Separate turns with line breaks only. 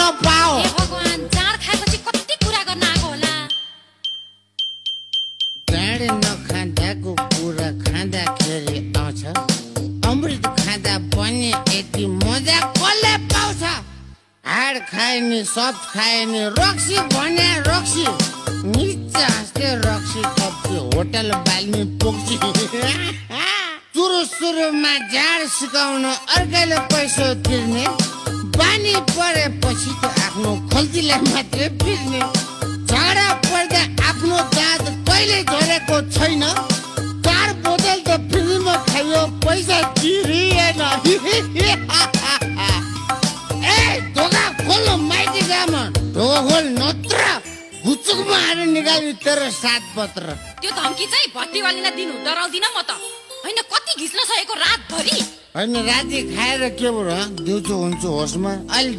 नपाओ।
हे भगवान, जाँड खाएपछि कति कुरा गर्न आएको होला।
जाँड नखाँदाको कुरा खाँदाखेरि आउँछ, अमृत खाँदा पनि यति मजा कसले पाउँछ। हाड खाए नि सब खाए नि रक्सी भने रक्सी, निचा हाँस्दै रक्सी कप्सी होटल बाल्ने पुग्छ। सुरुमा झाड सिकाउन अर्कैले पैसा तिर्ने, बानी परेपछि त आफ्नो खल्तीलाई मात्रै पिर्ने। झगडा पर्दा आफ्नो दाँत कहिले झरेको छैन, 4 बोतल त फ्रीमा खायो पैसा तिरिएन। ए ढोका खोल माइती गामा, ढोका खोल नत्र घुचुकमा आएर निकाल्नु तेरो 7 पत्र।
त्यो धम्की चाहिँ भट्टीवालीलाई दिनु डराउँदिन म त। हैन कति घिच्न सकेको रातभरि।
हैन राति खाएर के भयो, दिउँसो हुन्छु होसमा। अहिले